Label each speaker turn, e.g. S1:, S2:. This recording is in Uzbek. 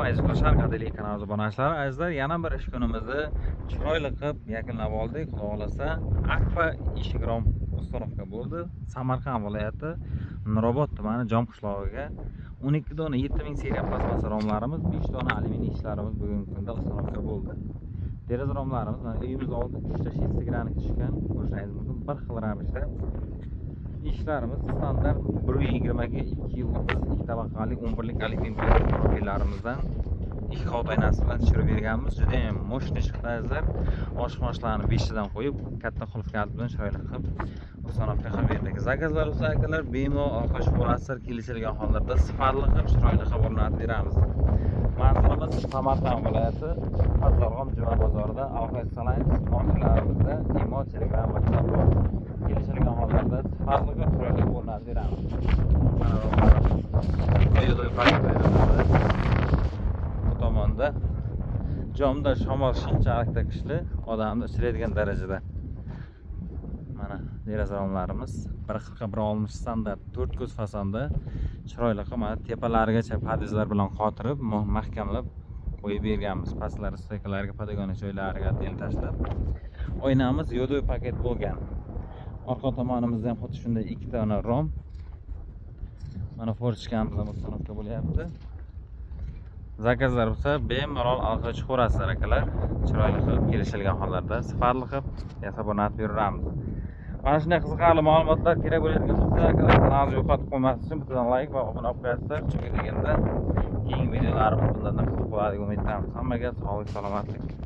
S1: azizlar, Sharqadalik kanalimiz obunachilari, azizlar, yana bir ish kunimizni chiroyli qilib yakunlab oldik. Xudo xolasa, Akfa ishigrom ustonovka bo'ldi. Samarqand viloyati Nurobod tumani Jom qishlog'iga 12 dona 7000 seriya plastmassa romlarimiz, 5 dona alyuminiy ishlarimiz bugungi kunda ustonovka bo'ldi. Deraza romlarimiz mana uyimiz oldi 3 ta shestigranni tushgan. Ko'rishingiz mumkin. Bir xil ravishda ishlarimiz standart 120 ga 2 yillik 2 tabaqali 11lik alyumin profillarimizdan ikki qavut oynasi bilan tushirib berganmiz. Juda ham mo'shni chiqdi azizlar. Oshqoshlarni 5 tadan qo'yib, katta qulf kalit bilan chiroyli qilib ustonovka qilib berdik. Zakazlar bo'lsa akalar, bemalol orqa shurasir kelishilgan hollarda sifatli qilib chiroyli qilib o'rnatib beramiz. Manzilimiz Samarqand viloyati Qazorg'om juma bozorida Alfaysalans markalarimizda imo, telegram, WhatsApp bor. Kelishilgan hollarda sifatli qilib chiroyli qilib o'rnatib beramiz. Mana bu tomonda Jomda shamol shunchalikda kuchli, odamni uchiradigan darajada. Mana deraza romlarimiz 1.40 standart 4 ko'z fasonda chiroyli qilib mana tepalarigacha padizlar bilan qotirib, mahkamlab qo'yib berganmiz. Pastlari, steykalarga, podagona joylariga del tashlab. Oynamiz yodoy paket bo'lgan. Orqa tomonimizda ham xuddi shunday 2 dona rom. Mana forchkamiz ham ustonovka bo'lyapti. Zakazlar bo'lsa bemalol aloqa chiqarasizlar akalar. Chiroyli qilib kelishilgan hollarda sifatli qilib yasab o'rnatib beramiz. Mana shunday qiziqarli ma'lumotlar kerak bo'ladigan bo'lsa akalar, kanalni yo'qotib qo'ymaslik uchun bitta like va obuna bo'lib qo'yasizlar. Chunki deganda keyingi videolarimiz bundan qiziq bo'ladi deb umid qilamiz. Hammaga sog'lik, salomatlik.